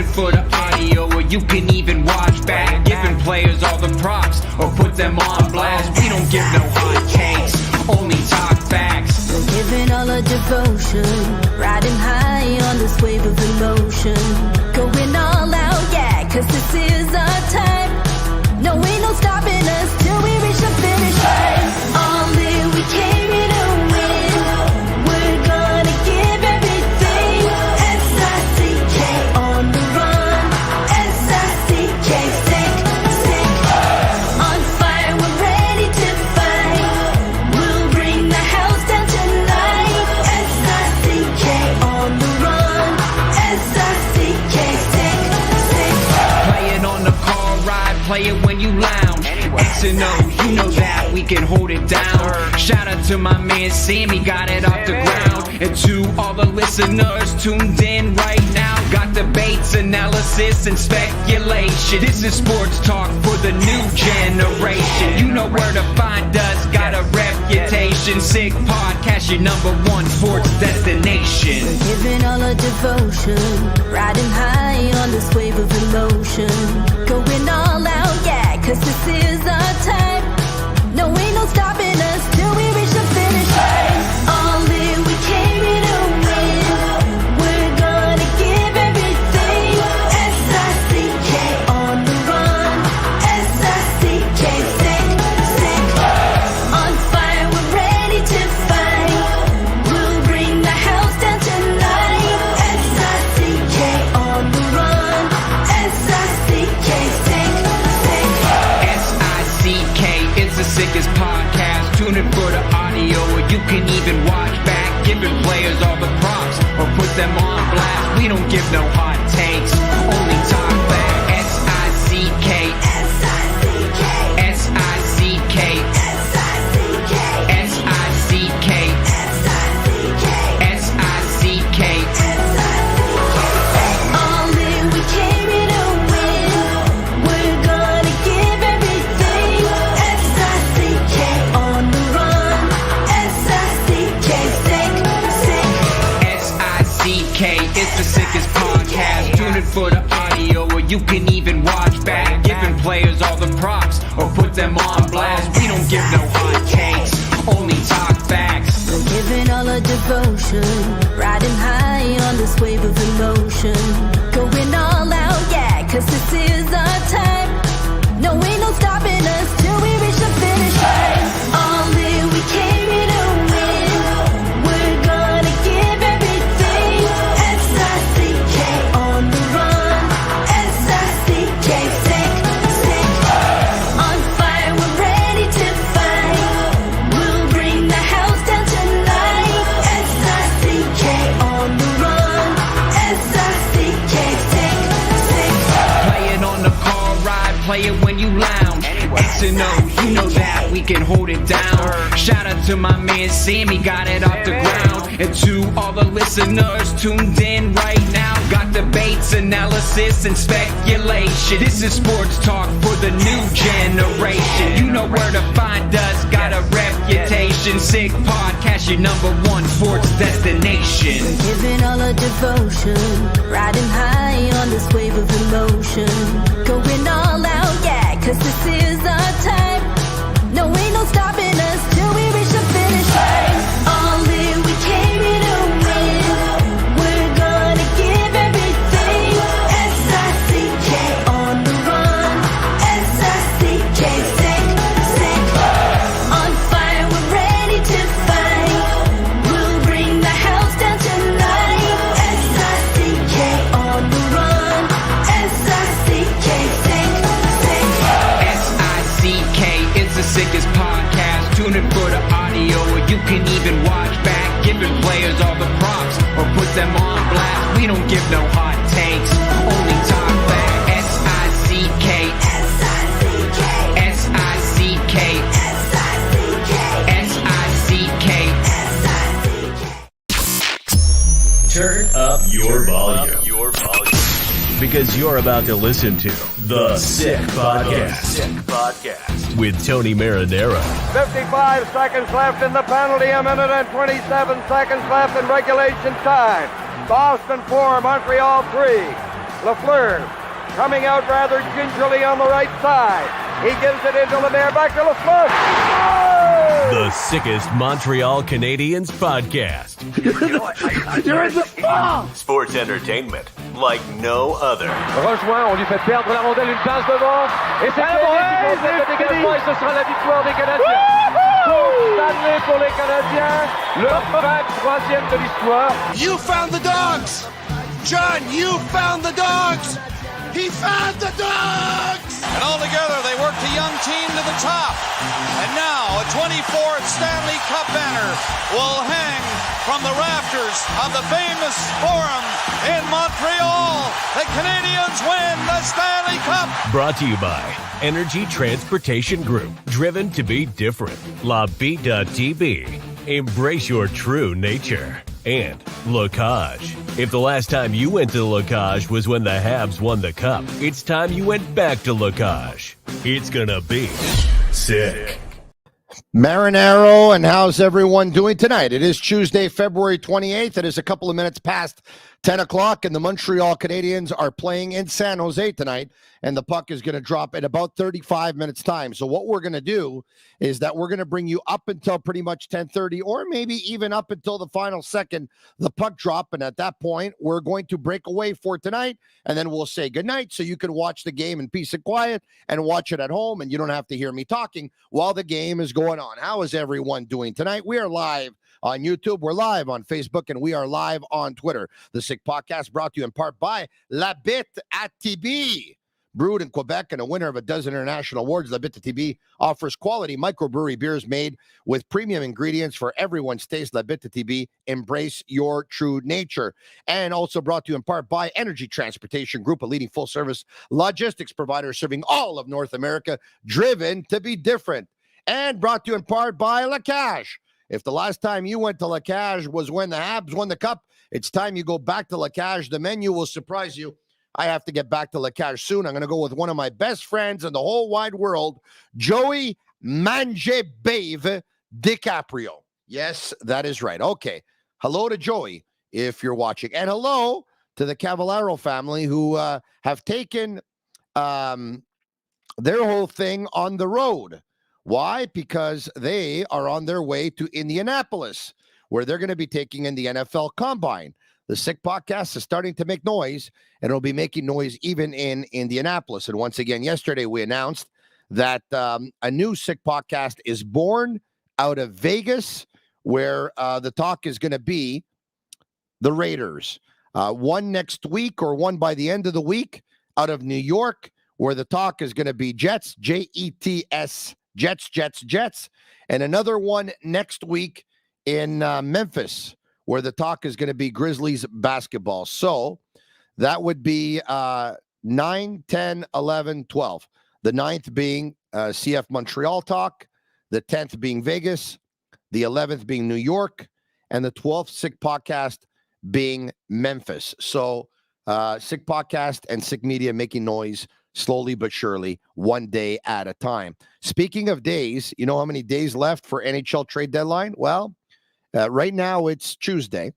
it for the audio, or you can even watch back. Giving players all the props, or put them on blast. We don't give no hot takes, only talk facts. We're giving all our devotion, riding high on this wave of emotion. Going all out, yeah, cause this is our time. No, ain't no stopping us till we reach the finish line. All in, we came here to win. We're gonna give everything. S-I-C-K on the run. S-I-C-K, sick, sick. On fire, we're ready to fight. We'll bring the house down tonight. S-I-C-K on the run. S-I-C-K, sick, sick. Playing on the car ride, play it when you lounge. X and O, you know that we can hold it down. Shout out to my man Sammy, got it off the ground. And to all the listeners tuned in right now, got debates, analysis, and speculation. This is sports talk for the new generation. You know where to find us, got a reputation. Sick podcast, your #1 sports destination. Giving all our devotion, riding high on this wave of emotion. Going all out, yeah, cause this is our time. No, ain't no stopping us till we reach the finish line. All in, we came here to win. We're gonna give everything. S-I-C-K on the run. S-I-C-K, sick, sick. On fire, we're ready to fight. We'll bring the house down tonight. S-I-C-K on the run. S-I-C-K, sick, sick. S-I-C-K is the sickest podcast. Tune in for the audio, or you can even watch back. Giving players all the props, or put them on blast. We don't give no hot takes, only talk back. S-I-C-K, S-I-C-K, S-I-C-K, S-I-C-K, S-I-C-K, S-I-C-K, S-I-C-K. All in, we came here to win. We're gonna give everything. S-I-C-K on the run. S-I-C-K, sick, sick. S-I-C-K is the sickest podcast. Tune in for the audio, or you can even watch back. Giving players all the props, or put them on blast. We don't give no hot takes, only talk facts. We're giving all our devotion, riding high on this wave of emotion. Going all out, yeah, cause this is our time. No, ain't no stopping us till we reach the finish line. All in, we came here to win. We're gonna give everything. S-I-C-K on the run. S-I-C-K, sick, sick. On fire, we're ready to fight. We'll bring the house down tonight. S-I-C-K on the run. S-I-C-K, sick, sick. Playing on the car ride, play it when you lounge. X and O, you know that we can hold it down. Shout out to my man Sammy, got it off the ground. And to all the listeners tuned in right now, got debates, analysis, and speculation. This is sports talk for the new generation. You know where to find us, got a reputation. Sick podcast, your #1 sports destination. Giving all our devotion, riding high on this wave of emotion. Going all out, yeah, cause this is our time. No, ain't no stopping us till we reach the finish line. All in, we came here to win. We're gonna give everything. S-I-C-K on the run. S-I-C-K, sick, sick. On fire, we're ready to fight. We'll bring the house down tonight. S-I-C-K on the run. S-I-C-K, sick, sick. S-I-C-K is the sickest podcast. Tune in for the audio, or you can even watch back. Giving players all the props, or put them on blast. We don't give no hot takes, only talk back. S-I-C-K, S-I-C-K, S-I-C-K, S-I-C-K, S-I-C-K. S-I-C-K. Turn up your volume. Because you're about to listen to The Sick Podcast. With Tony Marinaro. 55 seconds left in the penalty, a minute and 27 seconds left in regulation time. Boston 4, Montreal 3. Lafleur coming out rather gingerly on the right side. He gives it into Lemaire, back to Lafleur. Oh! The sickest Montreal Canadiens podcast. You're in the ball! Sports entertainment like no other. Rejoint, on lui fait perdre la rondelle, une passe devant. Et c'est le dégagement et ce sera la victoire des Canadiens. Coupe Stanley pour les Canadiens. Le 23e de l'histoire. You found the dogs! John, you found the dogs! He found the dogs! And all together, they worked a young team to the top. And now, a 24th Stanley Cup banner will hang from the rafters of the famous Forum in Montreal. The Canadiens win the Stanley Cup. Brought to you by Energy Transportation Group. Driven to be different. La Vida TB. Embrace your true nature. And Locage. If the last time you went to Locage was when the Habs won the Cup, it's time you went back to Locage. It's gonna be sick. Marinaro, and how's everyone doing tonight? It is Tuesday, February 28th. It is a couple of minutes past 10 o'clock, and the Montreal Canadiens are playing in San Jose tonight, and the puck is going to drop in about 35 minutes' time. So what we're going to do is that we're going to bring you up until pretty much 10:30, or maybe even up until the final second, the puck drop, and at that point, we're going to break away for tonight, and then we'll say goodnight so you can watch the game in peace and quiet and watch it at home, and you don't have to hear me talking while the game is going on. How is everyone doing tonight? We are live on YouTube, we're live on Facebook, and we are live on Twitter. The Sick Podcast brought to you in part by Bittt at Tibi. Brewed in Quebec and a winner of a dozen international awards, Bittt TB offers quality microbrewery beers made with premium ingredients for everyone's taste. Bittt TB, embrace your true nature. And also brought to you in part by Energy Transportation Group, a leading full-service logistics provider serving all of North America, driven to be different. And brought to you in part by Lacage. If the last time you went to Lacage was when the Habs won the Cup, it's time you go back to Lacage. The menu will surprise you. I have to get back to Lacage soon. I'm going to go with one of my best friends in the whole wide world, Joey Mangebave DiCaprio. Yes, that is right. Okay. Hello to Joey, if you're watching. And hello to the Cavallaro family who have taken their whole thing on the road. Why? Because they are on their way to Indianapolis, where they're going to be taking in the NFL Combine. The Sick Podcast is starting to make noise, and it'll be making noise even in Indianapolis. And once again, yesterday we announced that a new Sick Podcast is born out of Vegas, where the talk is going to be the Raiders. One next week or one by the end of the week out of New York, where the talk is going to be Jets, Jets, Jets, and another one next week in Memphis, where the talk is going to be Grizzlies basketball. So that would be 9, 10, 11, 12. The 9th being CF Montreal talk, the 10th being Vegas, the 11th being New York, and the 12th Sick Podcast being Memphis. So Sick Podcast and Sick Media making noise slowly but surely, one day at a time. Speaking of days, you know how many days left for NHL trade deadline? Well, right now it's Tuesday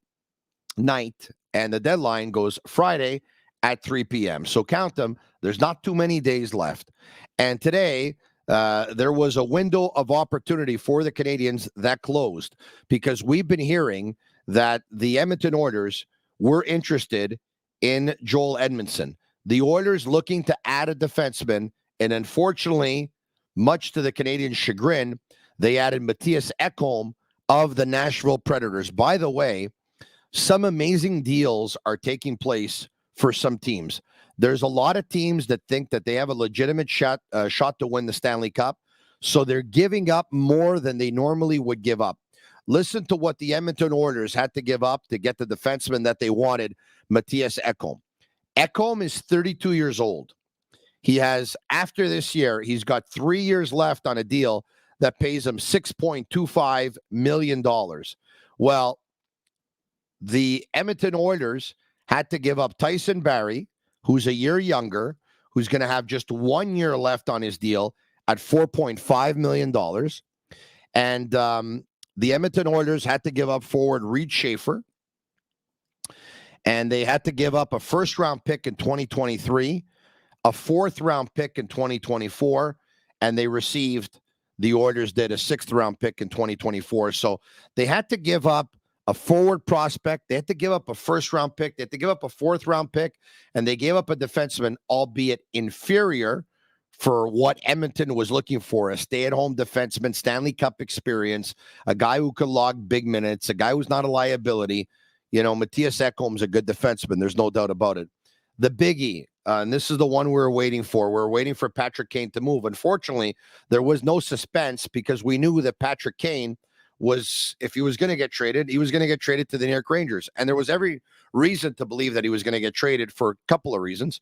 night, and the deadline goes Friday at 3 p.m. So count them. There's not too many days left. And today, there was a window of opportunity for the Canadiens that closed, because we've been hearing that the Edmonton Oilers were interested in Joel Edmondson. The Oilers looking to add a defenseman, and unfortunately, much to the Canadiens' chagrin, they added Mattias Ekholm of the Nashville Predators. By the way, some amazing deals are taking place for some teams. There's a lot of teams that think that they have a legitimate shot to win the Stanley Cup, so they're giving up more than they normally would give up. Listen to what the Edmonton Oilers had to give up to get the defenseman that they wanted, Mattias Ekholm. Ekholm is 32 years old. He has, after this year, he's got 3 years left on a deal that pays him $6.25 million. Well, the Edmonton Oilers had to give up Tyson Barrie, who's a year younger, who's going to have just 1 year left on his deal at $4.5 million. And the Edmonton Oilers had to give up forward Reed Schaefer. And they had to give up a first-round pick in 2023, a fourth-round pick in 2024, and they received, the Oilers did, a sixth-round pick in 2024. So they had to give up a forward prospect. They had to give up a first-round pick. They had to give up a fourth-round pick, and they gave up a defenseman, albeit inferior, for what Edmonton was looking for, a stay-at-home defenseman, Stanley Cup experience, a guy who could log big minutes, a guy who's not a liability. You know, Matthias Ekholm's a good defenseman. There's no doubt about it. The biggie, and this is the one we were waiting for. We're waiting for Patrick Kane to move. Unfortunately, there was no suspense because we knew that Patrick Kane was, if he was going to get traded, he was going to get traded to the New York Rangers. And there was every reason to believe that he was going to get traded for a couple of reasons.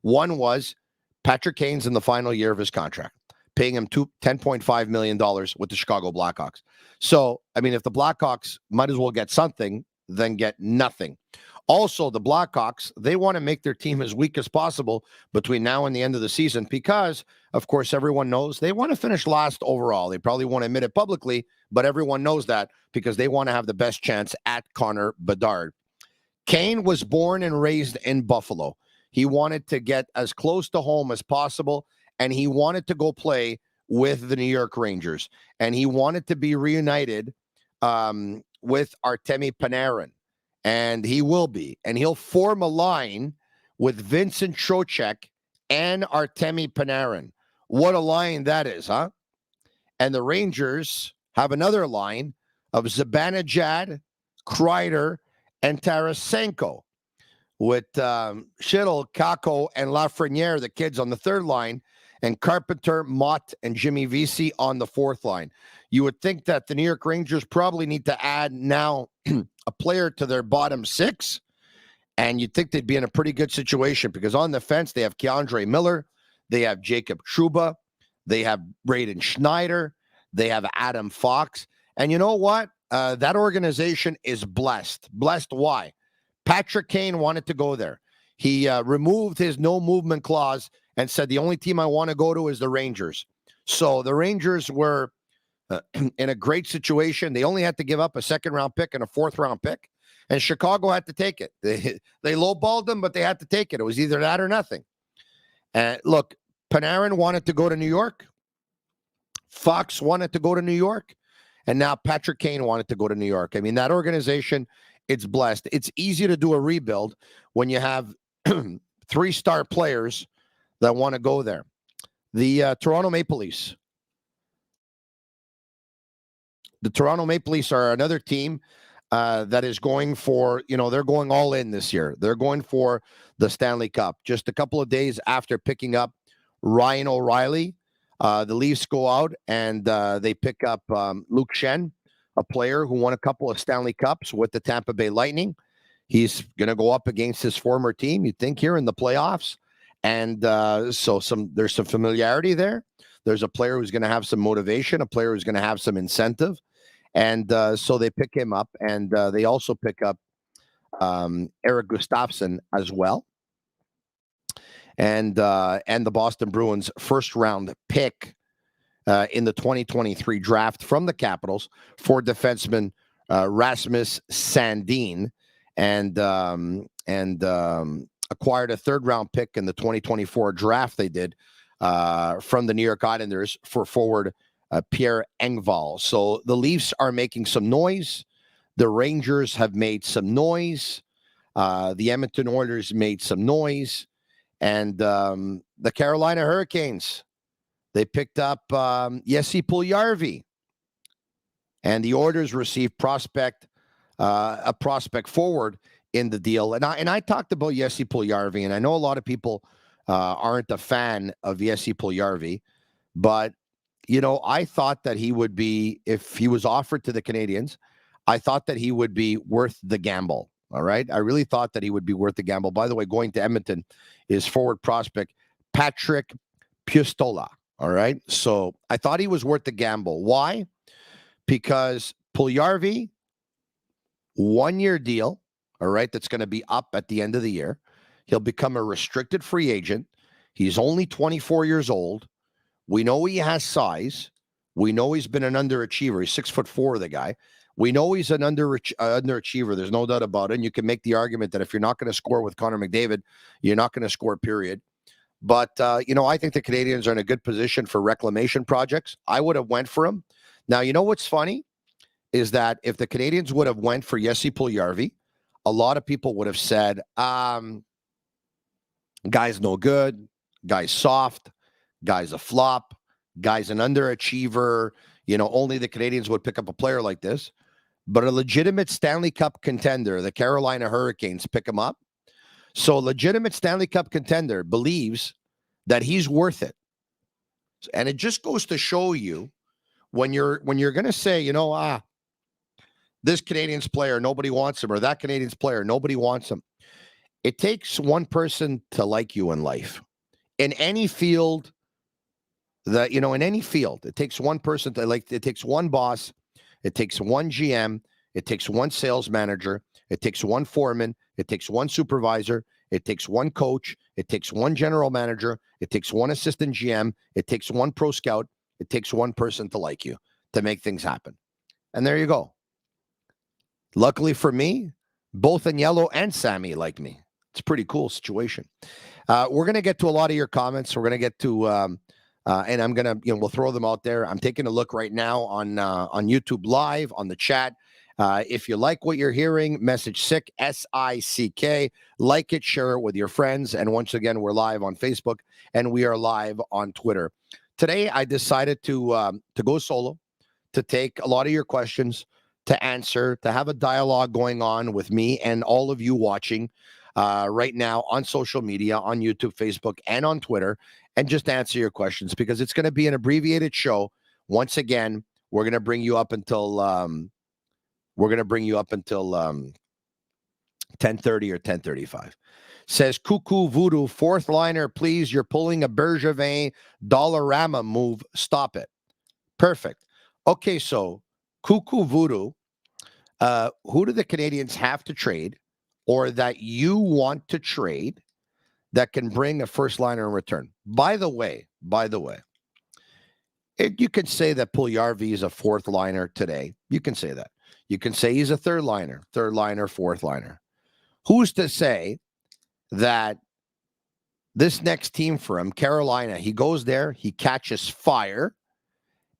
One was Patrick Kane's in the final year of his contract, paying him $10.5 million with the Chicago Blackhawks. So, I mean, if the Blackhawks might as well get something, then get nothing. Also, the Blackhawks, they want to make their team as weak as possible between now and the end of the season because, of course, everyone knows they want to finish last overall. They probably won't admit it publicly, but everyone knows that because they want to have the best chance at Connor Bedard. Kane was born and raised in Buffalo. He wanted to get as close to home as possible, and he wanted to go play with the New York Rangers, and he wanted to be reunited with Artemi Panarin, and he will be. And he'll form a line with Vincent Trocheck and Artemi Panarin. What a line that is, huh? And the Rangers have another line of Zibanejad, Kreider, and Tarasenko, with Schittle, Kako, and Lafreniere, the kids, on the third line, and Carpenter, Mott, and Jimmy Vesey on the fourth line. You would think that the New York Rangers probably need to add now a player to their bottom six, and you'd think they'd be in a pretty good situation because on the fence, they have Keandre Miller, they have Jacob Trouba, they have Braden Schneider, they have Adam Fox, and you know what? That organization is blessed. Blessed why? Patrick Kane wanted to go there. He removed his no movement clause and said, the only team I want to go to is the Rangers. So the Rangers were in a great situation. They only had to give up a second-round pick and a fourth-round pick, and Chicago had to take it. They lowballed them, but they had to take it. It was either that or nothing. And look, Panarin wanted to go to New York. Fox wanted to go to New York. And now Patrick Kane wanted to go to New York. I mean, that organization, it's blessed. It's easy to do a rebuild when you have three-star players that want to go there. The Toronto Maple Leafs. The Toronto Maple Leafs are another team that is going for, they're going all in this year. They're going for the Stanley Cup. Just a couple of days after picking up Ryan O'Reilly, the Leafs go out and they pick up Luke Shen, a player who won a couple of Stanley Cups with the Tampa Bay Lightning. He's going to go up against his former team, you'd think, here in the playoffs. And so there's some familiarity there. There's a player who's going to have some motivation, a player who's going to have some incentive. And so they pick him up, and they also pick up Erik Gustafsson as well. And the Boston Bruins first-round pick in the 2023 draft from the Capitals for defenseman Rasmus Sandin, and acquired a third-round pick in the 2024 draft they did from the New York Islanders for forward Pierre Engvall. So the Leafs are making some noise. The Rangers have made some noise. The Edmonton Oilers made some noise. And the Carolina Hurricanes, they picked up Jesse Puljujarvi. And the Oilers received a prospect forward in the deal. And I talked about Jesse Puljujarvi, and I know a lot of people aren't a fan of Jesse Puljujarvi, but I thought that he would be, if he was offered to the Canadians, I thought that he would be worth the gamble. All right. I really thought that he would be worth the gamble. By the way, going to Edmonton is forward prospect Patrick Puistola. All right. So I thought he was worth the gamble. Why? Because Puljujarvi, 1-year deal. All right. That's going to be up at the end of the year. He'll become a restricted free agent. He's only 24 years old. We know he has size. We know he's been an underachiever. He's 6'4", the guy. We know he's an underachiever. There's no doubt about it. And you can make the argument that if you're not going to score with Connor McDavid, you're not going to score, period. But, I think the Canadians are in a good position for reclamation projects. I would have went for him. Now, you know what's funny is that if the Canadians would have went for Jesse Puljujarvi, a lot of people would have said, guy's no good, guy's soft, guy's a flop, guy's an underachiever. Only the Canadians would pick up a player like this. But a legitimate Stanley Cup contender, the Carolina Hurricanes, pick him up. So a legitimate Stanley Cup contender believes that he's worth it. And it just goes to show you when you're going to say, this Canadians player, nobody wants him, or that Canadians player, nobody wants him. It takes one person to like you in life. In any field, in any field, it takes one person to like, it takes one boss, it takes one GM, it takes one sales manager, it takes one foreman, it takes one supervisor, it takes one coach, it takes one general manager, it takes one assistant GM, it takes one pro scout, it takes one person to like you, to make things happen. And there you go. Luckily for me, both Agnello and Sammy like me. It's a pretty cool situation. We're going to get to a lot of your comments. We're going to get to, and I'm going to, we'll throw them out there. I'm taking a look right now on YouTube Live, on the chat. If you like what you're hearing, message SICK, SICK, like it, share it with your friends. And once again, we're live on Facebook and we are live on Twitter. Today, I decided to go solo, to take a lot of your questions, to answer, to have a dialogue going on with me and all of you watching right now on social media, on YouTube, Facebook, and on Twitter, and just answer your questions because it's going to be an abbreviated show. Once again, we're going to bring you up until 10:30 or 10:35. Says Cuckoo Voodoo, fourth liner, please. You're pulling a Bergevin Dollarama move. Stop it. Perfect. Okay, so Cuckoo Voodoo, who do the Canadians have to trade or that you want to trade that can bring a first liner in return? By the way, you can say that Puljujarvi is a fourth liner today. You can say that. You can say he's a third liner, fourth liner. Who's to say that this next team for him, Carolina, he goes there, he catches fire,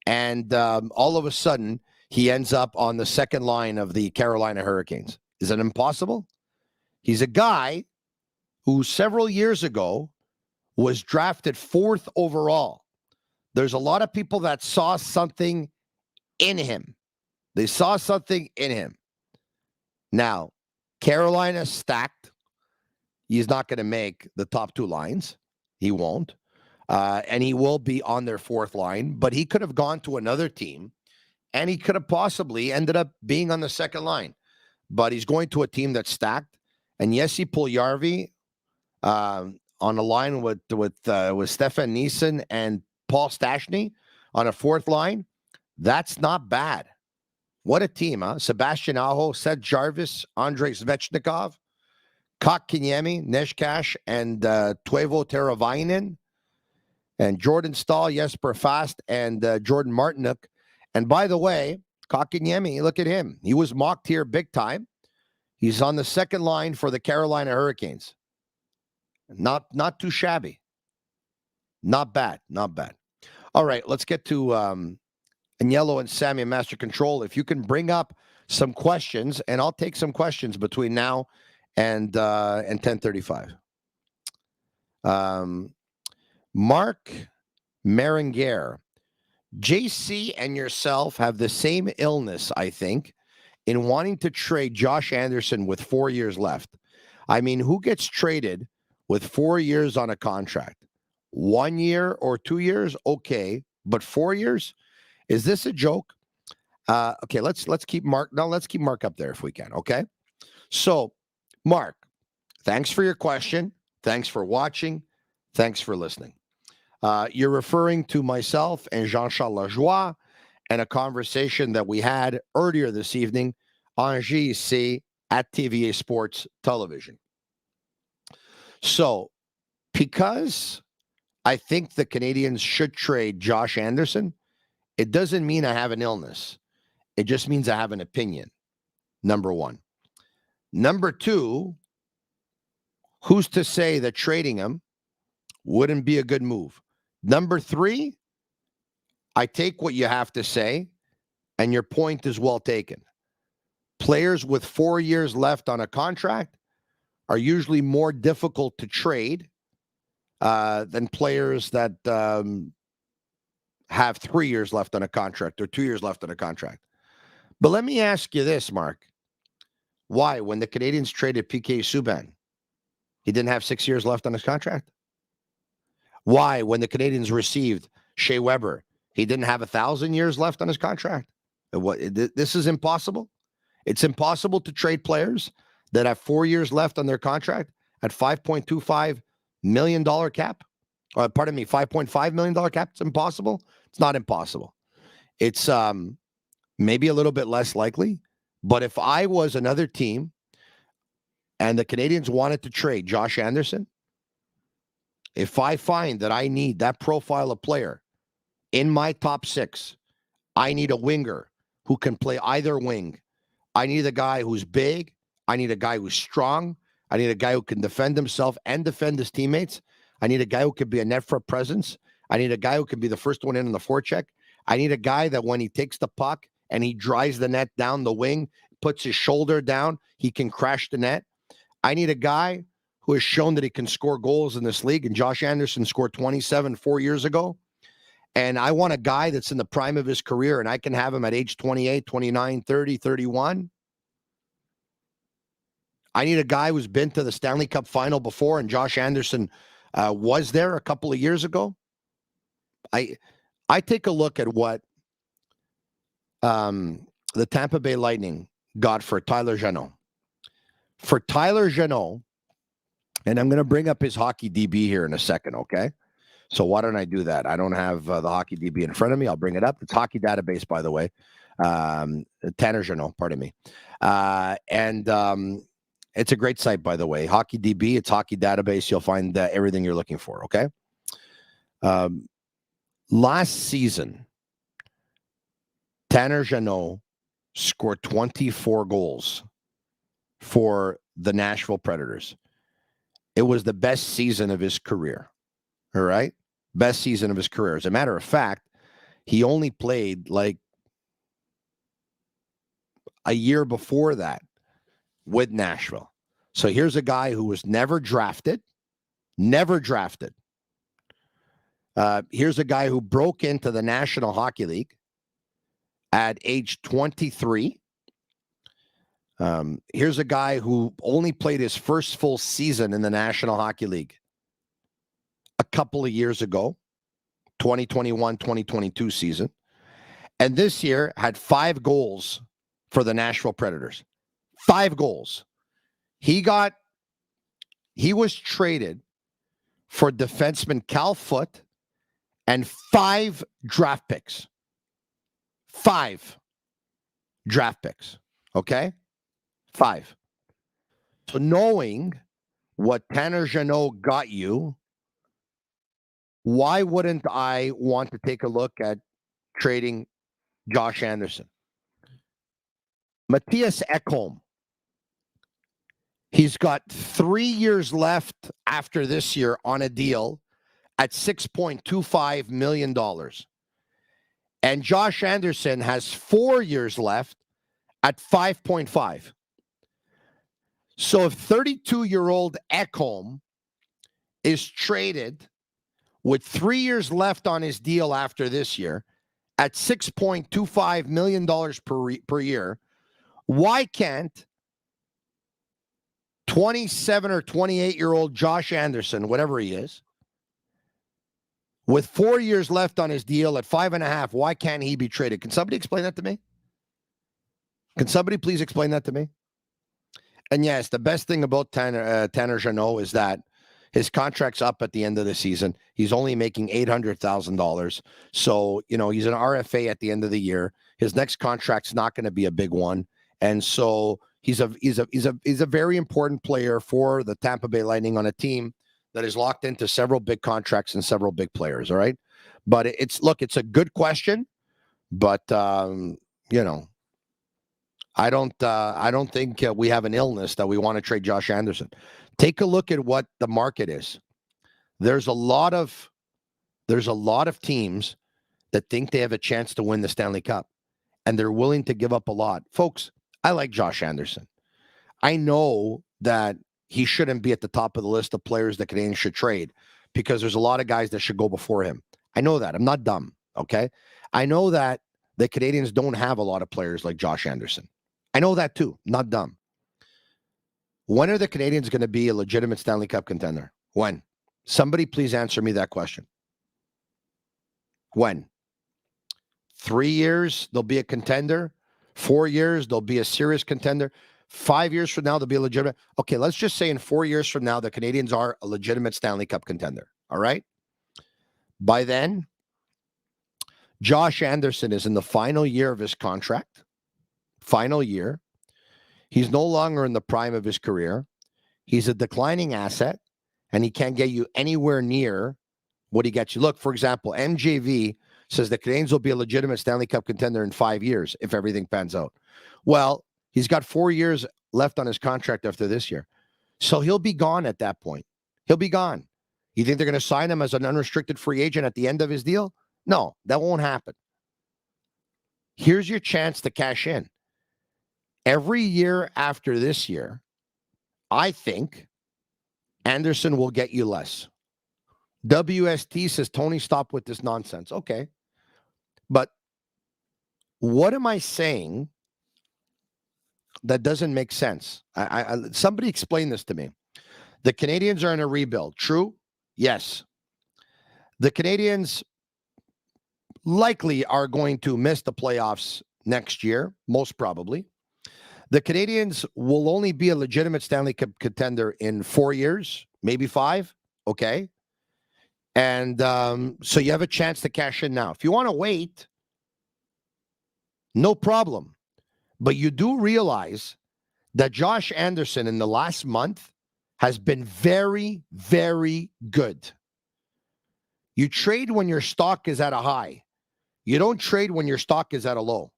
and all of a sudden he ends up on the second line of the Carolina Hurricanes? Is it impossible? He's a guy who several years ago was drafted 4th overall. There's a lot of people that saw something in him. They saw something in him. Now, Carolina stacked. He's not going to make the top 2 lines. He won't. And he will be on their 4th line. But he could have gone to another team, and he could have possibly ended up being on the second line. But he's going to a team that's stacked. And Jesse Puljujarvi on a line with Stefan Nissen and Paul Stastny on a 4th line, that's not bad. What a team, huh? Sebastian Aho, Seth Jarvis, Andrei Svechnikov, Kotkaniemi, Neshkash, and Teuvo Teravainen, and Jordan Stahl, Jesper Fast, and Jordan Martinook. And by the way, Kotkaniemi, look at him. He was mocked here big time. He's on the second line for the Carolina Hurricanes. Not too shabby. Not bad. All right, let's get to Agnello and Sammy Master Control. If you can bring up some questions, and I'll take some questions between now and 10:35. Mark Maringer, JC and yourself have the same illness, I think, in wanting to trade Josh Anderson with 4 years left. I mean, who gets traded with 4 years on a contract? 1 year or 2 years? Okay. But 4 years? Is this a joke? Okay, let's keep Mark. No, let's keep Mark up there if we can. Okay. So, Mark, thanks for your question. Thanks for watching. Thanks for listening. You're referring to myself and Jean-Charles Lajoie and a conversation that we had earlier this evening on GC at TVA Sports Television. So, because I think the Canadians should trade Josh Anderson, It doesn't mean I have an illness. It just means I have an opinion, number one. Number two, who's to say that trading him wouldn't be a good move? Number three, I take what you have to say, and your point is well taken. Players with 4 years left on a contract are usually more difficult to trade than players that have 3 years left on a contract or 2 years left on a contract. But let me ask you this, Mark. Why, when the Canadians traded PK Subban, he didn't have 6 years left on his contract? Why, when the Canadians received Shea Weber, he didn't have 1,000 years left on his contract? This is impossible. It's impossible to trade players that have 4 years left on their contract at $5.25 million cap. Pardon me, $5.5 million cap. It's impossible. It's not impossible. It's maybe a little bit less likely. But if I was another team and the Canadians wanted to trade Josh Anderson, if I find that I need that profile of player in my top six, I need a winger who can play either wing. I need a guy who's big. I need a guy who's strong. I need a guy who can defend himself and defend his teammates. I need a guy who can be a net front presence. I need a guy who can be the first one in on the forecheck. I need a guy that when he takes the puck and he drives the net down the wing, puts his shoulder down, he can crash the net. I need a guy who has shown that he can score goals in this league. And Josh Anderson scored 27 4 years ago. And I want a guy that's in the prime of his career, and I can have him at age 28, 29, 30, 31. I need a guy who's been to the Stanley Cup final before, and Josh Anderson was there a couple of years ago. I take a look at what the Tampa Bay Lightning got for Tyler Jeannot. For Tyler Jeannot, and I'm going to bring up his hockey DB here in a second, okay? So why don't I do that? I don't have the hockey DB in front of me. I'll bring it up. It's Hockey Database, by the way. Tanner Jeannot, pardon me. It's a great site, by the way. Hockey DB, it's Hockey Database. You'll find everything you're looking for, okay? Last season, Tanner Jeannot scored 24 goals for the Nashville Predators. It was the best season of his career. All right? Best season of his career. As a matter of fact, he only played like a year before that with Nashville. So here's a guy who was never drafted. Never drafted. Here's a guy who broke into the National Hockey League at age 23. Here's a guy who only played his first full season in the National Hockey League a couple of years ago, 2021-2022 season. And this year had 5 goals for the Nashville Predators. 5 goals. He was traded for defenseman Cal Foote and 5 draft picks. 5 draft picks. Okay? 5. So knowing what Tanner Jeannot got you, why wouldn't I want to take a look at trading Josh Anderson? Matthias Ekholm. He's got 3 years left after this year on a deal at $6.25 million. And Josh Anderson has 4 years left at 5.5. So if 32-year-old Ekholm is traded with 3 years left on his deal after this year at $6.25 million per year, why can't 27 or 28-year-old Josh Anderson, whatever he is, with 4 years left on his deal at 5.5, why can't he be traded? Can somebody explain that to me? Can somebody please explain that to me? And yes, the best thing about Tanner Jeannot is that his contract's up at the end of the season. He's only making $800,000. So, he's an RFA at the end of the year. His next contract's not going to be a big one. And so he's a very important player for the Tampa Bay Lightning on a team that is locked into several big contracts and several big players. All right. But it's a good question. But you know, I don't think we have an illness that we want to trade Josh Anderson. Take a look at what the market is. There's a lot of teams that think they have a chance to win the Stanley Cup, and they're willing to give up a lot. Folks, I like Josh Anderson. I know that he shouldn't be at the top of the list of players that Canadians should trade because there's a lot of guys that should go before him. I know that. I'm not dumb, okay? I know that the Canadians don't have a lot of players like Josh Anderson. I know that too. Not dumb. When are the Canadians going to be a legitimate Stanley Cup contender? When? Somebody please answer me that question. When? 3 years, they'll be a contender. 4 years, they'll be a serious contender. 5 years from now, they'll be a legitimate. Okay, let's just say in 4 years from now, the Canadians are a legitimate Stanley Cup contender. All right? By then, Josh Anderson is in the final year of his contract. Final year. He's no longer in the prime of his career. He's a declining asset, and he can't get you anywhere near what he gets you. Look, for example, MJV says the Canadians will be a legitimate Stanley Cup contender in 5 years if everything pans out. Well, he's got 4 years left on his contract after this year. So he'll be gone at that point. He'll be gone. You think they're going to sign him as an unrestricted free agent at the end of his deal? No, that won't happen. Here's your chance to cash in. Every year after this year, I think Anderson will get you less. WST says, Tony, stop with this nonsense. Okay. But what am I saying that doesn't make sense? Somebody explain this to me. The Canadians are in a rebuild. True? Yes. The Canadians likely are going to miss the playoffs next year, most probably. The Canadians will only be a legitimate Stanley Cup contender in 4 years, maybe 5. Okay. And so you have a chance to cash in now. If you want to wait, no problem. But you do realize that Josh Anderson in the last month has been very, very good. You trade when your stock is at a high. You don't trade when your stock is at a low.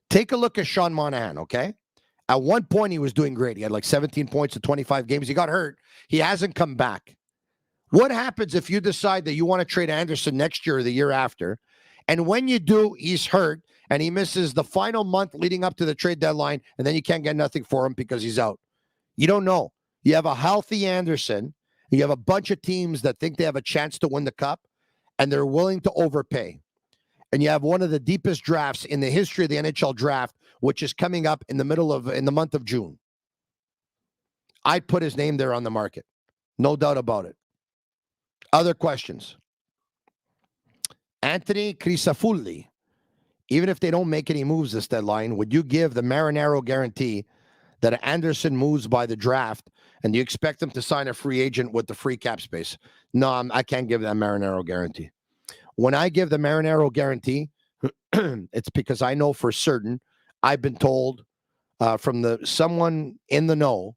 Take a look at Sean Monahan, okay? At one point, he was doing great. He had like 17 points in 25 games. He got hurt. He hasn't come back. What happens if you decide that you want to trade Anderson next year or the year after, and when you do, he's hurt, and he misses the final month leading up to the trade deadline, and then you can't get nothing for him because he's out? You don't know. You have a healthy Anderson. You have a bunch of teams that think they have a chance to win the cup, and they're willing to overpay. And you have one of the deepest drafts in the history of the NHL draft, which is coming up in the month of June. I'd put his name there on the market. No doubt about it. Other questions? Anthony Crisafulli. Even if they don't make any moves this deadline, would you give the Marinaro guarantee that Anderson moves by the draft, and do you expect him to sign a free agent with the free cap space? No, I can't give that Marinaro guarantee. When I give the Marinaro guarantee, it's because I know for certain I've been told from someone in the know,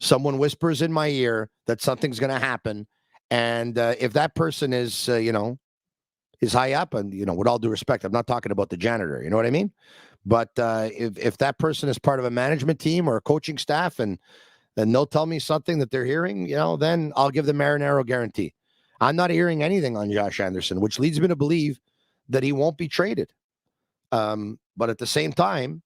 someone whispers in my ear that something's going to happen. And if that person is, is high up, and, with all due respect, I'm not talking about the janitor, you know what I mean? But if that person is part of a management team or a coaching staff, and then they'll tell me something that they're hearing, then I'll give the Marinaro guarantee. I'm not hearing anything on Josh Anderson, which leads me to believe that he won't be traded. But at the same time,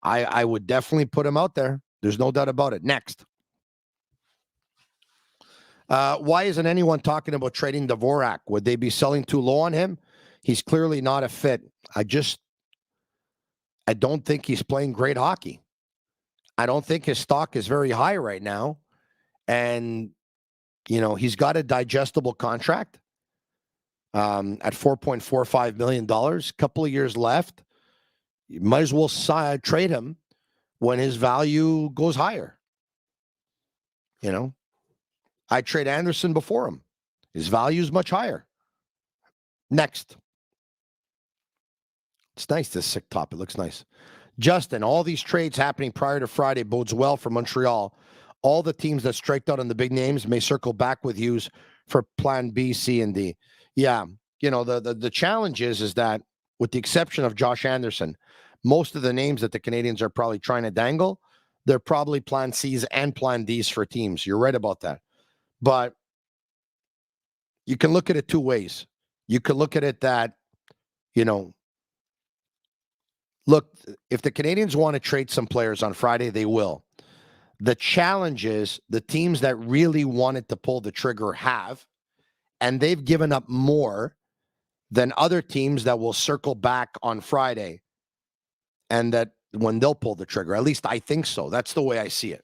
I would definitely put him out there. There's no doubt about it. Next. Why isn't anyone talking about trading Dvorak? Would they be selling too low on him? He's clearly not a fit. I don't think he's playing great hockey. I don't think his stock is very high right now. And, he's got a digestible contract at $4.45 million. Couple of years left. You might as well trade him when his value goes higher. I trade Anderson before him. His value is much higher. Next. It's nice, this sick top. It looks nice. Justin, all these trades happening prior to Friday bodes well for Montreal. All the teams that striked out on the big names may circle back with Hughes for plan B, C, and D. Yeah, the challenge is that with the exception of Josh Anderson, most of the names that the Canadians are probably trying to dangle, they're probably plan C's and plan D's for teams. You're right about that. But you can look at it two ways. You can look at it that, look, if the Canadians want to trade some players on Friday, they will. The challenge is the teams that really wanted to pull the trigger have, and they've given up more than other teams that will circle back on Friday and that when they'll pull the trigger. At least I think so. That's the way I see it.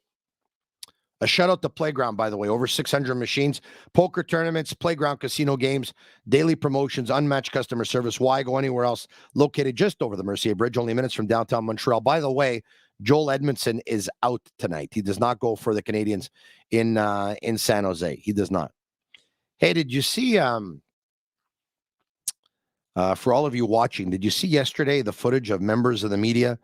A shout out to Playground, by the way. Over 600 machines, poker tournaments, Playground casino games, daily promotions, unmatched customer service. Why go anywhere else? Located just over the Mercier Bridge, only minutes from downtown Montreal. By the way, Joel Edmondson is out tonight. He does not go for the Canadians in San Jose. He does not. Hey, did you see, for all of you watching, did you see yesterday the footage of members of the media?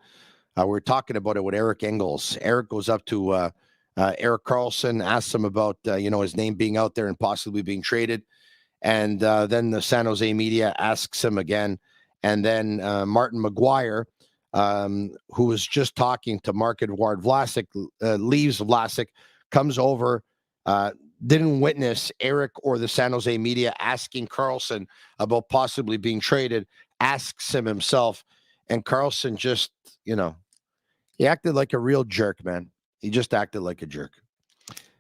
We were talking about it with Eric Engels. Eric goes up to Erik Karlsson, asks him about, his name being out there and possibly being traded. And then the San Jose media asks him again. And then Martin McGuire, who was just talking to Marc-Edouard Vlasic, leaves Vlasic, comes over, didn't witness Eric or the San Jose media asking Karlsson about possibly being traded, asks him himself. And Karlsson just, he acted like a real jerk, man. He just acted like a jerk.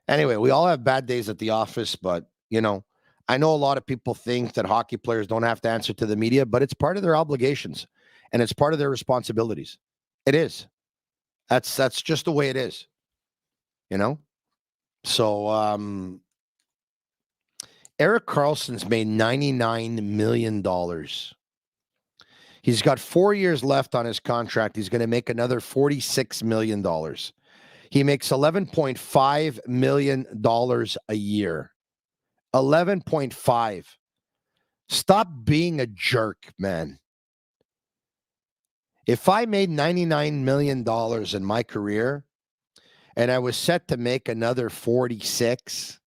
Anyway, we all have bad days at the office, but, I know a lot of people think that hockey players don't have to answer to the media, but it's part of their obligations and it's part of their responsibilities. It is. That's just the way it is, So, Erik Karlsson's made $99 million. He's got 4 years left on his contract. He's going to make another $46 million. He makes $11.5 million a year. 11.5. Stop being a jerk, man. If I made $99 million in my career and I was set to make another 46,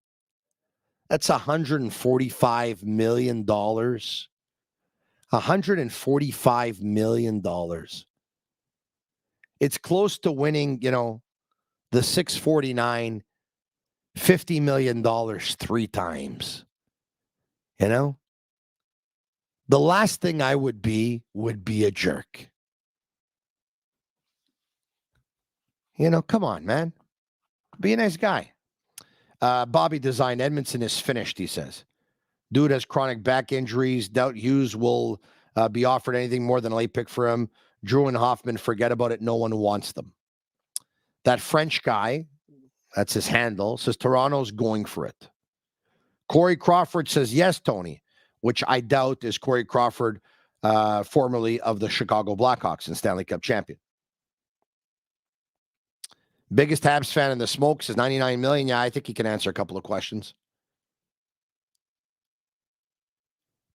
that's $145 million. $145 million. It's close to winning, the 649, $50 million 3 times. The last thing I would be a jerk. Come on, man. Be a nice guy. Bobby Design, Edmondson is finished, he says. Dude has chronic back injuries. Doubt Hughes will be offered anything more than a late pick for him. Drew and Hoffman, forget about it. No one wants them. That French guy, that's his handle, says Toronto's going for it. Corey Crawford says, yes, Tony, which I doubt is Corey Crawford, formerly of the Chicago Blackhawks and Stanley Cup champion. Biggest Habs fan in the smoke says 99 million. Yeah, I think he can answer a couple of questions.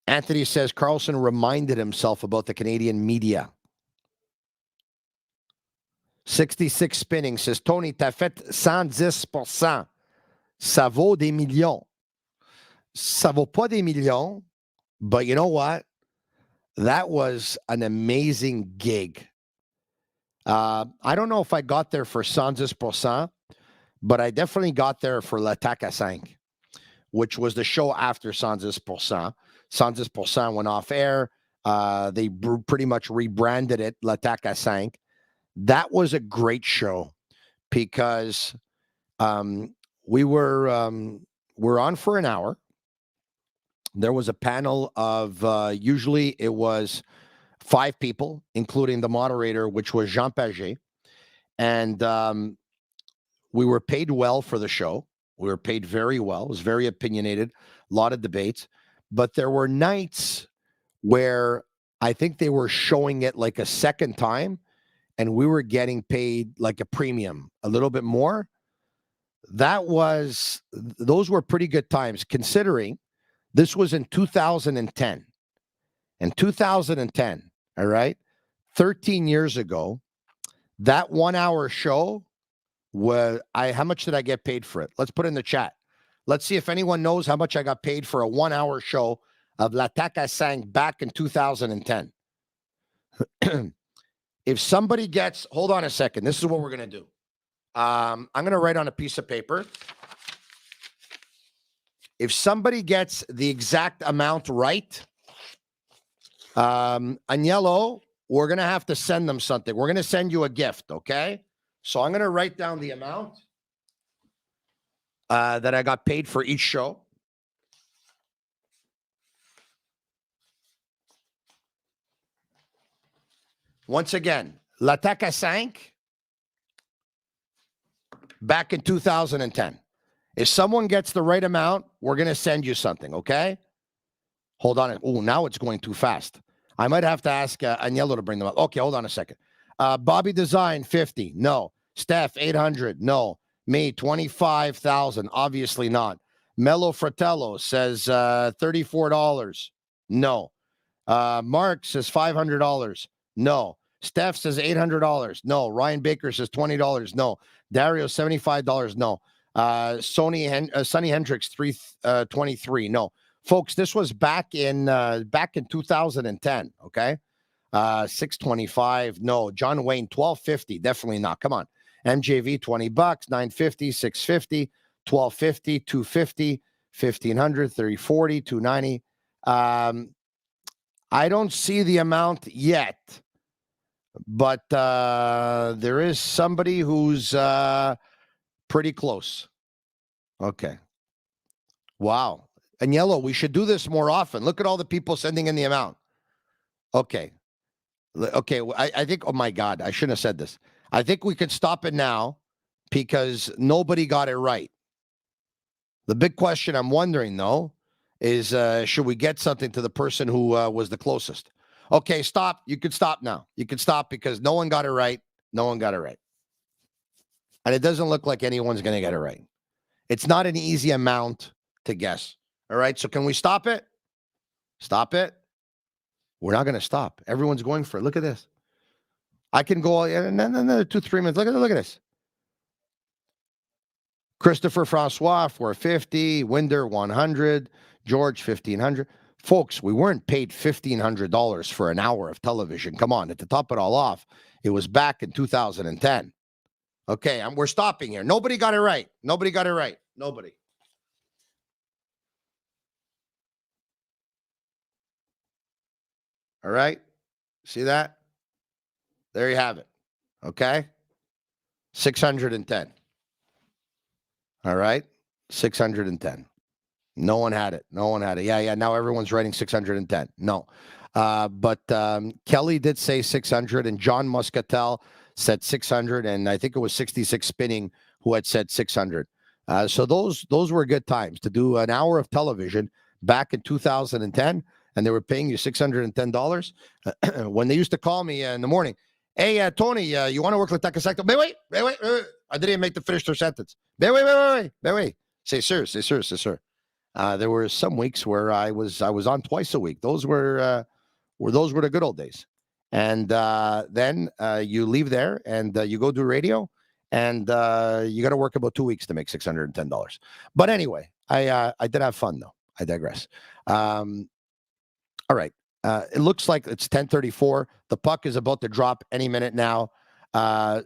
Anthony says Karlsson reminded himself about the Canadian media. 66 Spinning says, Tony, t'as fait 110%. Ça vaut des millions. Ça vaut pas des millions, but you know what? That was an amazing gig. I don't know if I got there for 110%, but I definitely got there for L'Attaque à 5, which was the show after 110%. 110% went off air. They pretty much rebranded it L'Attaque à 5. That was a great show because we're on for an hour. There was a panel of usually it was 5 people, including the moderator, which was Jean Paget. And we were paid well for the show. We were paid very well. It was very opinionated, a lot of debates. But there were nights where I think they were showing it like a second time, and we were getting paid like a premium, a little bit more. Those were pretty good times, considering this was in 2010. In 2010, all right, 13 years ago, that 1 hour show was, how much did I get paid for it? Let's put it in the chat. Let's see if anyone knows how much I got paid for a 1 hour show of L'attaque à 5 back in 2010. If somebody gets, hold on a second. This is what we're going to do. I'm going to write on a piece of paper. If somebody gets the exact amount right, Agnello, we're going to have to send them something. We're going to send you a gift, okay? So I'm going to write down the amount that I got paid for each show. Once again, L'Attaque à 5 back in 2010. If someone gets the right amount, we're going to send you something, okay? Hold on. Oh, now it's going too fast. I might have to ask Agnello to bring them up. Okay, hold on a second. Bobby Design, 50. No. Steph, 800. No. Me, 25,000. Obviously not. Mello Fratello says $34. No. Mark says $500. No. Steph says $800. No. Ryan Baker says $20. No. Dario, $75. No. Sonny Hendricks, 323. No. Folks, this was back in 2010, okay? 625. No. John Wayne, 1250. Definitely not. Come on. MJV, $20, 950, 650, 1250, 250, 1500, 340, 290. I don't see the amount yet, but there is somebody who's pretty close. Okay. Wow. Agnello, we should do this more often. Look at all the people sending in the amount. Okay. Okay. I think, oh my God, I shouldn't have said this. I think we could stop it now because nobody got it right. The big question I'm wondering, though, is should we get something to the person who was the closest? Okay, stop. You could stop now. You could stop because no one got it right. No one got it right. And it doesn't look like anyone's going to get it right. It's not an easy amount to guess. All right, so can we stop it? Stop it. We're not going to stop. Everyone's going for it. Look at this. I can go another 2-3 minutes. Look at this. Christopher Francois, 450. Winder, 100. George, 1,500. Folks, we weren't paid $1,500 for an hour of television. Come on, to top it all off, it was back in 2010. Okay, we're stopping here. Nobody got it right. Nobody got it right. Nobody. All right. See that? There you have it. Okay. 610. All right. 610. No one had it. No one had it. Yeah. Now everyone's writing 610. No. But Kelly did say 600, and John Muscatel said 600, and I think it was 66 Spinning who had said 600. So those were good times to do an hour of television back in 2010, and they were paying you $610. When they used to call me in the morning, hey, Tony, you want to work with Takasecto? Wait. I didn't even make the finish their sentence. Wait. Say, sir. There were some weeks where I was on twice a week. Those were the good old days. And then you leave there and you go do radio, and you got to work about 2 weeks to make $610. But anyway, I did have fun, though. I digress. All right. It looks like it's 10:34. The puck is about to drop any minute now.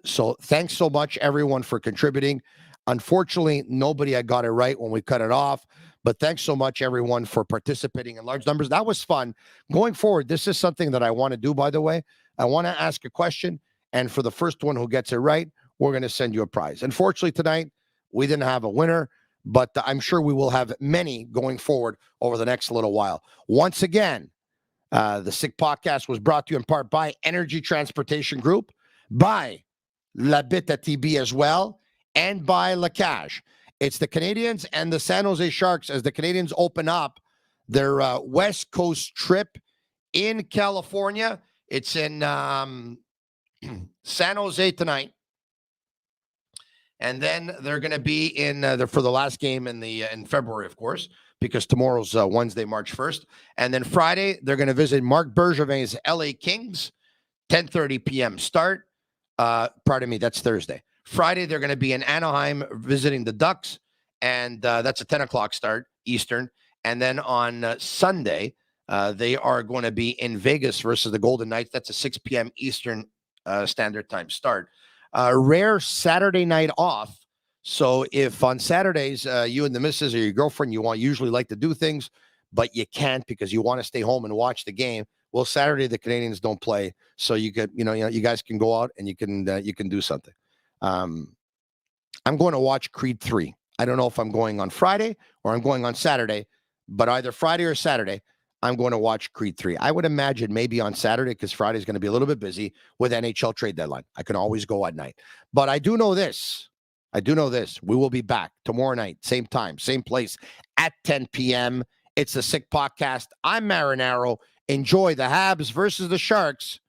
So thanks so much, everyone, for contributing. Unfortunately, nobody had got it right when we cut it off. But thanks so much, everyone, for participating in large numbers. That was fun. Going forward, this is something that I want to do, by the way. I want to ask a question, and for the first one who gets it right, we're going to send you a prize. Unfortunately, tonight, we didn't have a winner, but I'm sure we will have many going forward over the next little while. Once again, the Sick Podcast was brought to you in part by Energy Transportation Group, by La Bittt at Tibi as well, and by La Cage. It's the Canadians and the San Jose Sharks as the Canadians open up their West Coast trip in California. It's in San Jose tonight. And then they're going to be in for the last game in February, of course, because tomorrow's Wednesday, March 1st. And then Friday, they're going to visit Marc Bergevin's LA Kings, 10:30 p.m. start. Pardon me, that's Thursday. Friday, they're going to be in Anaheim visiting the Ducks, and that's a 10 o'clock start Eastern. And then on Sunday, they are going to be in Vegas versus the Golden Knights. That's a 6 p.m. Eastern Standard Time start. Rare Saturday night off. So if on Saturdays, you and the missus or your girlfriend, usually like to do things, but you can't because you want to stay home and watch the game. Well, Saturday, the Canadians don't play. So you guys can go out and you can do something. I'm going to watch Creed 3. I don't know if I'm going on Friday or I'm going on Saturday, but either Friday or Saturday, I'm going to watch Creed 3. I would imagine maybe on Saturday because Friday's going to be a little bit busy with NHL trade deadline. I can always go at night. But I do know this. We will be back tomorrow night, same time, same place at 10 p.m. It's the Sick Podcast. I'm Marinaro. Enjoy the Habs versus the Sharks.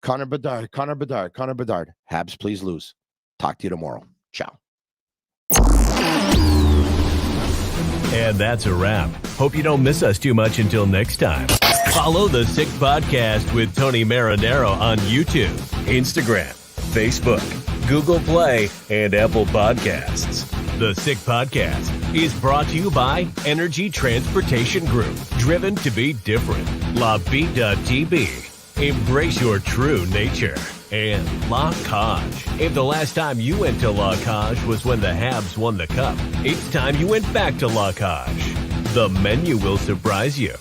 Connor Bedard. Habs, please lose. Talk to you tomorrow. Ciao. And that's a wrap. Hope you don't miss us too much until next time. Follow the Sick Podcast with Tony Marinaro on YouTube, Instagram, Facebook, Google Play, and Apple Podcasts. The Sick Podcast is brought to you by Energy Transportation Group, driven to be different. Bittt. Embrace your true nature. And La Cage. If the last time you went to La Cage was when the Habs won the Cup, it's time you went back to La Cage. The menu will surprise you.